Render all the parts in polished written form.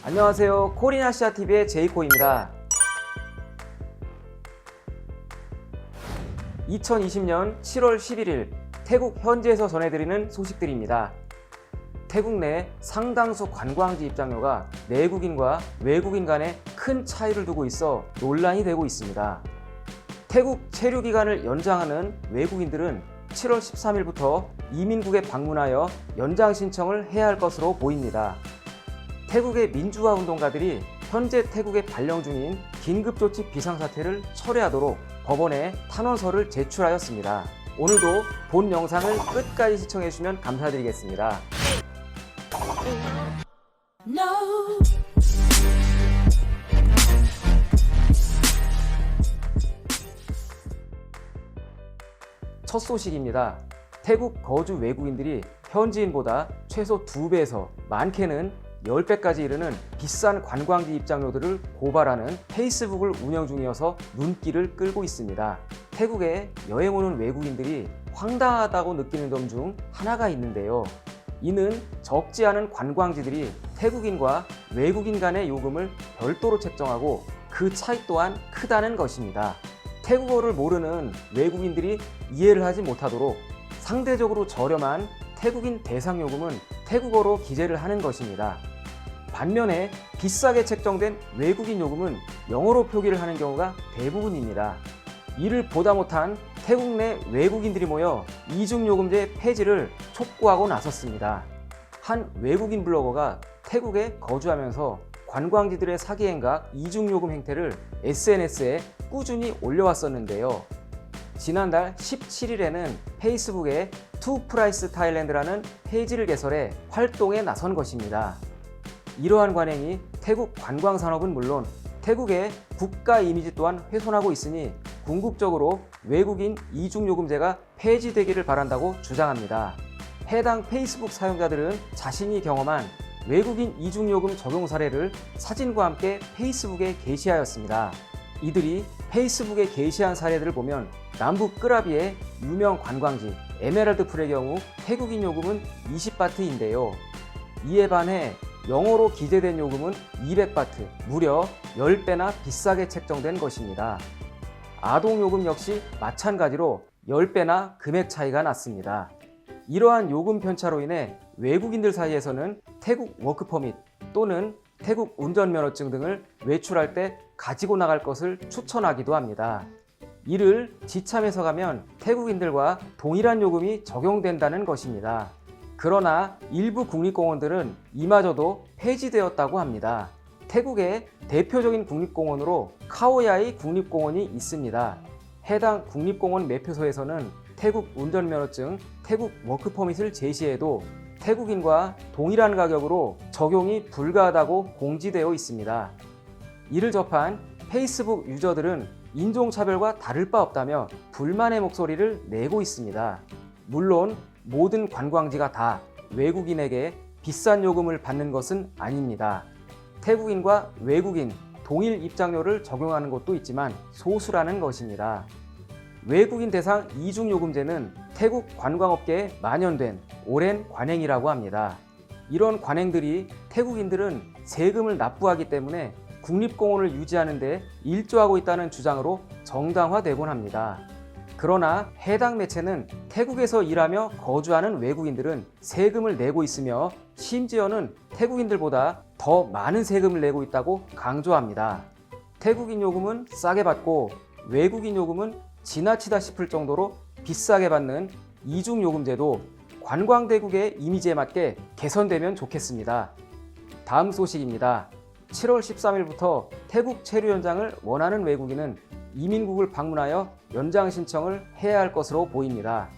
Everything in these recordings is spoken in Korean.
안녕하세요. 코리나시아TV의 제이코입니다. 2020년 7월 11일 태국 현지에서 전해드리는 소식들입니다. 태국 내 상당수 관광지 입장료가 내국인과 외국인 간에 큰 차이를 두고 있어 논란이 되고 있습니다. 태국 체류 기간을 연장하는 외국인들은 7월 13일부터 이민국에 방문하여 연장 신청을 해야 할 것으로 보입니다. 태국의 민주화 운동가들이 현재 태국에 발령 중인 긴급조치 비상사태를 철회하도록 법원에 탄원서를 제출하였습니다. 오늘도 본 영상을 끝까지 시청해주시면 감사드리겠습니다. No. 첫 소식입니다. 태국 거주 외국인들이 현지인보다 최소 2배에서 많게는 10배까지 이르는 비싼 관광지 입장료들을 고발하는 페이스북을 운영 중이어서 눈길을 끌고 있습니다. 태국에 여행 오는 외국인들이 황당하다고 느끼는 점 중 하나가 있는데요. 이는 적지 않은 관광지들이 태국인과 외국인 간의 요금을 별도로 책정하고 그 차이 또한 크다는 것입니다. 태국어를 모르는 외국인들이 이해를 하지 못하도록 상대적으로 저렴한 태국인 대상 요금은 태국어로 기재를 하는 것입니다. 반면에 비싸게 책정된 외국인 요금은 영어로 표기를 하는 경우가 대부분입니다. 이를 보다 못한 태국 내 외국인들이 모여 이중요금제 폐지를 촉구하고 나섰습니다. 한 외국인 블로거가 태국에 거주하면서 관광지들의 사기 행각 이중요금 행태를 SNS에 꾸준히 올려왔었는데요. 지난달 17일에는 페이스북에 투 프라이스 타일랜드라는 페이지를 개설해 활동에 나선 것입니다. 이러한 관행이 태국 관광산업은 물론 태국의 국가 이미지 또한 훼손하고 있으니 궁극적으로 외국인 이중요금제가 폐지되기를 바란다고 주장합니다. 해당 페이스북 사용자들은 자신이 경험한 외국인 이중요금 적용 사례를 사진과 함께 페이스북에 게시하였습니다. 이들이 페이스북에 게시한 사례들을 보면 남북 끄라비의 유명 관광지 에메랄드 풀의 경우 태국인 요금은 20바트인데요. 이에 반해 영어로 기재된 요금은 200바트, 무려 10배나 비싸게 책정된 것입니다. 아동요금 역시 마찬가지로 10배나 금액 차이가 났습니다. 이러한 요금 편차로 인해 외국인들 사이에서는 태국 워크퍼밋 또는 태국 운전면허증 등을 외출할 때 가지고 나갈 것을 추천하기도 합니다. 이를 지참해서 가면 태국인들과 동일한 요금이 적용된다는 것입니다. 그러나 일부 국립공원들은 이마저도 폐지되었다고 합니다. 태국의 대표적인 국립공원으로 카오야이 국립공원이 있습니다. 해당 국립공원 매표소에서는 태국 운전면허증, 태국 워크퍼밋을 제시해도 태국인과 동일한 가격으로 적용이 불가하다고 공지되어 있습니다. 이를 접한 페이스북 유저들은 인종차별과 다를 바 없다며 불만의 목소리를 내고 있습니다. 물론 모든 관광지가 다 외국인에게 비싼 요금을 받는 것은 아닙니다. 태국인과 외국인 동일 입장료를 적용하는 곳도 있지만 소수라는 것입니다. 외국인 대상 이중요금제는 태국 관광업계에 만연된 오랜 관행이라고 합니다. 이런 관행들이 태국인들은 세금을 납부하기 때문에 국립공원을 유지하는 데 일조하고 있다는 주장으로 정당화되곤 합니다. 그러나 해당 매체는 태국에서 일하며 거주하는 외국인들은 세금을 내고 있으며 심지어는 태국인들보다 더 많은 세금을 내고 있다고 강조합니다. 태국인 요금은 싸게 받고 외국인 요금은 지나치다 싶을 정도로 비싸게 받는 이중요금제도 관광대국의 이미지에 맞게 개선되면 좋겠습니다. 다음 소식입니다. 7월 13일부터 태국 체류 연장을 원하는 외국인은 이민국을 방문하여 연장 신청을 해야 할 것으로 보입니다.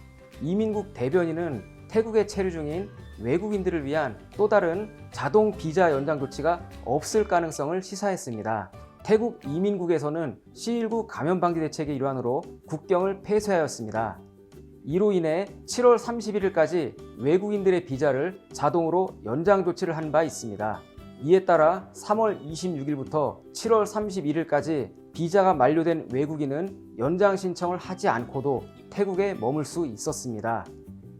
이민국 대변인은 태국에 체류 중인 외국인들을 위한 또 다른 자동 비자 연장 조치가 없을 가능성을 시사했습니다. 태국 이민국에서는 C19 감염 방지 대책의 일환으로 국경을 폐쇄하였습니다. 이로 인해 7월 31일까지 외국인들의 비자를 자동으로 연장 조치를 한 바 있습니다. 이에 따라 3월 26일부터 7월 31일까지 비자가 만료된 외국인은 연장 신청을 하지 않고도 태국에 머물 수 있었습니다.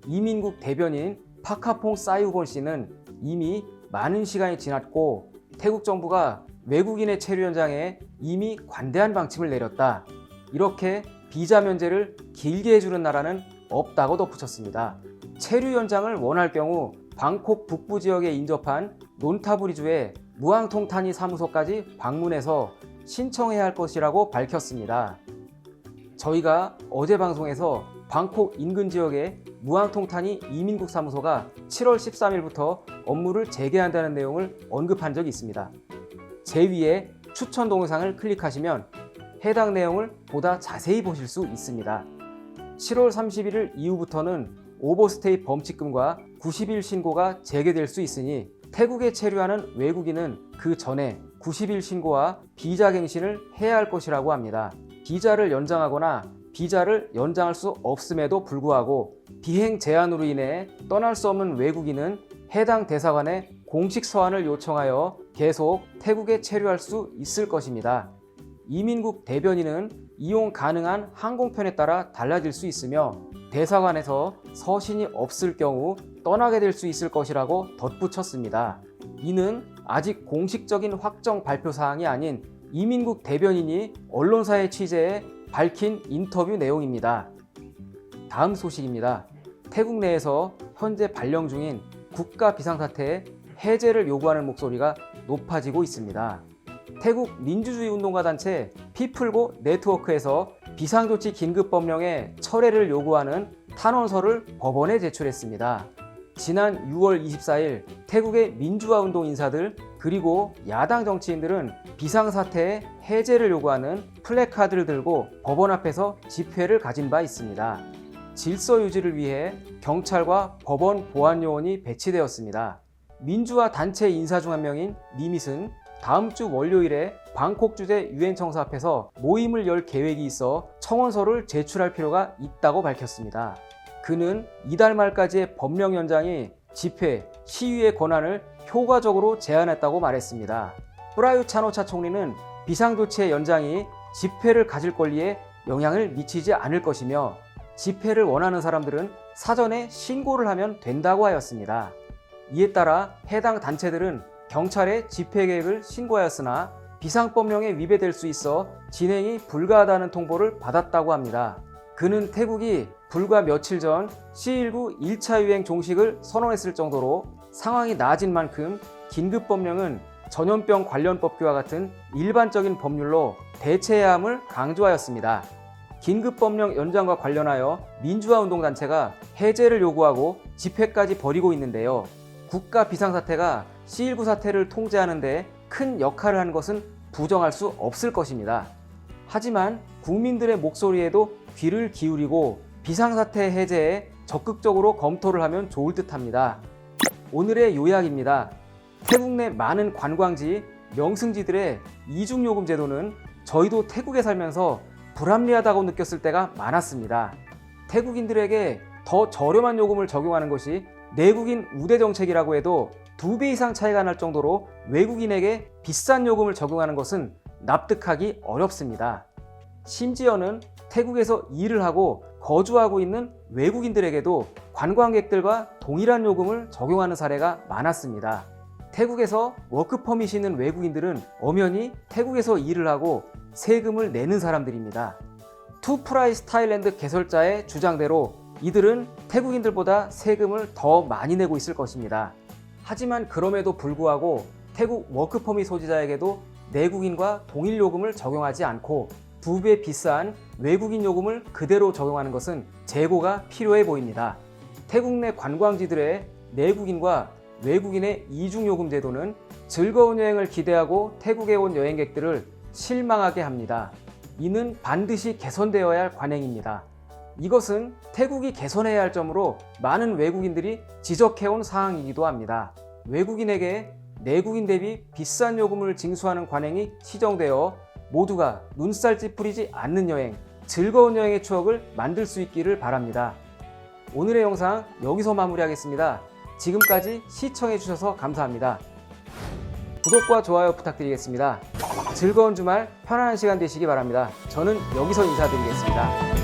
이민국 대변인 파카퐁 사이우건 씨는 이미 많은 시간이 지났고 태국 정부가 외국인의 체류 현장에 이미 관대한 방침을 내렸다. 이렇게 비자 면제를 길게 해주는 나라는 없다고 덧붙였습니다. 체류 현장을 원할 경우 방콕 북부 지역에 인접한 논타부리주의 무앙통타니 사무소까지 방문해서 신청해야 할 것이라고 밝혔습니다. 저희가 어제 방송에서 방콕 인근 지역의 무앙통타니 이민국 사무소가 7월 13일부터 업무를 재개한다는 내용을 언급한 적이 있습니다. 제 위에 추천 동영상을 클릭하시면 해당 내용을 보다 자세히 보실 수 있습니다. 7월 31일 이후부터는 오버스테이 범칙금과 90일 신고가 재개될 수 있으니 태국에 체류하는 외국인은 그 전에 90일 신고와 비자 갱신을 해야 할 것이라고 합니다. 비자를 연장하거나 비자를 연장할 수 없음에도 불구하고 비행 제한으로 인해 떠날 수 없는 외국인은 해당 대사관에 공식 서한을 요청하여 계속 태국에 체류할 수 있을 것입니다. 이민국 대변인은 이용 가능한 항공편에 따라 달라질 수 있으며 대사관에서 서신이 없을 경우 떠나게 될 수 있을 것이라고 덧붙였습니다. 이는 아직 공식적인 확정 발표 사항이 아닌 이민국 대변인이 언론사의 취재에 밝힌 인터뷰 내용입니다. 다음 소식입니다. 태국 내에서 현재 발령 중인 국가 비상사태의 해제를 요구하는 목소리가 높아지고 있습니다. 태국 민주주의 운동가 단체 피플고 네트워크에서 비상조치 긴급법령의 철회를 요구하는 탄원서를 법원에 제출했습니다. 지난 6월 24일 태국의 민주화 운동 인사들 그리고 야당 정치인들은 비상사태의 해제를 요구하는 플래카드를 들고 법원 앞에서 집회를 가진 바 있습니다. 질서 유지를 위해 경찰과 법원 보안 요원이 배치되었습니다. 민주화 단체 인사 중 한 명인 니밋은 다음 주 월요일에 방콕 주재 유엔 청사 앞에서 모임을 열 계획이 있어 청원서를 제출할 필요가 있다고 밝혔습니다. 그는 이달 말까지의 법령 연장이 집회, 시위의 권한을 효과적으로 제한했다고 말했습니다. 프라유 차노차 총리는 비상조치의 연장이 집회를 가질 권리에 영향을 미치지 않을 것이며 집회를 원하는 사람들은 사전에 신고를 하면 된다고 하였습니다. 이에 따라 해당 단체들은 경찰에 집회 계획을 신고하였으나 비상법령에 위배될 수 있어 진행이 불가하다는 통보를 받았다고 합니다. 그는 태국이 불과 며칠 전 C19 1차 유행 종식을 선언했을 정도로 상황이 나아진 만큼 긴급법령은 전염병 관련 법규와 같은 일반적인 법률로 대체해야 함을 강조하였습니다. 긴급법령 연장과 관련하여 민주화운동단체가 해제를 요구하고 집회까지 벌이고 있는데요. 국가 비상사태가 C19 사태를 통제하는 데 큰 역할을 한 것은 부정할 수 없을 것입니다. 하지만 국민들의 목소리에도 귀를 기울이고 비상사태 해제에 적극적으로 검토를 하면 좋을 듯합니다. 오늘의 요약입니다. 태국 내 많은 관광지, 명승지들의 이중요금 제도는 저희도 태국에 살면서 불합리하다고 느꼈을 때가 많았습니다. 태국인들에게 더 저렴한 요금을 적용하는 것이 내국인 우대 정책이라고 해도 2배 이상 차이가 날 정도로 외국인에게 비싼 요금을 적용하는 것은 납득하기 어렵습니다. 심지어는 태국에서 일을 하고 거주하고 있는 외국인들에게도 관광객들과 동일한 요금을 적용하는 사례가 많았습니다. 태국에서 워크퍼밋이 있는 외국인들은 엄연히 태국에서 일을 하고 세금을 내는 사람들입니다. 투프라이스 타일랜드 개설자의 주장대로 이들은 태국인들보다 세금을 더 많이 내고 있을 것입니다. 하지만 그럼에도 불구하고 태국 워크퍼밋 소지자에게도 내국인과 동일 요금을 적용하지 않고 2배 비싼 외국인 요금을 그대로 적용하는 것은 재고가 필요해 보입니다. 태국 내 관광지들의 내국인과 외국인의 이중요금 제도는 즐거운 여행을 기대하고 태국에 온 여행객들을 실망하게 합니다. 이는 반드시 개선되어야 할 관행입니다. 이것은 태국이 개선해야 할 점으로 많은 외국인들이 지적해온 사항이기도 합니다. 외국인에게 내국인 대비 비싼 요금을 징수하는 관행이 시정되어 모두가 눈살 찌푸리지 않는 여행, 즐거운 여행의 추억을 만들 수 있기를 바랍니다. 오늘의 영상 여기서 마무리하겠습니다. 지금까지 시청해주셔서 감사합니다. 구독과 좋아요 부탁드리겠습니다. 즐거운 주말, 편안한 시간 되시기 바랍니다. 저는 여기서 인사드리겠습니다.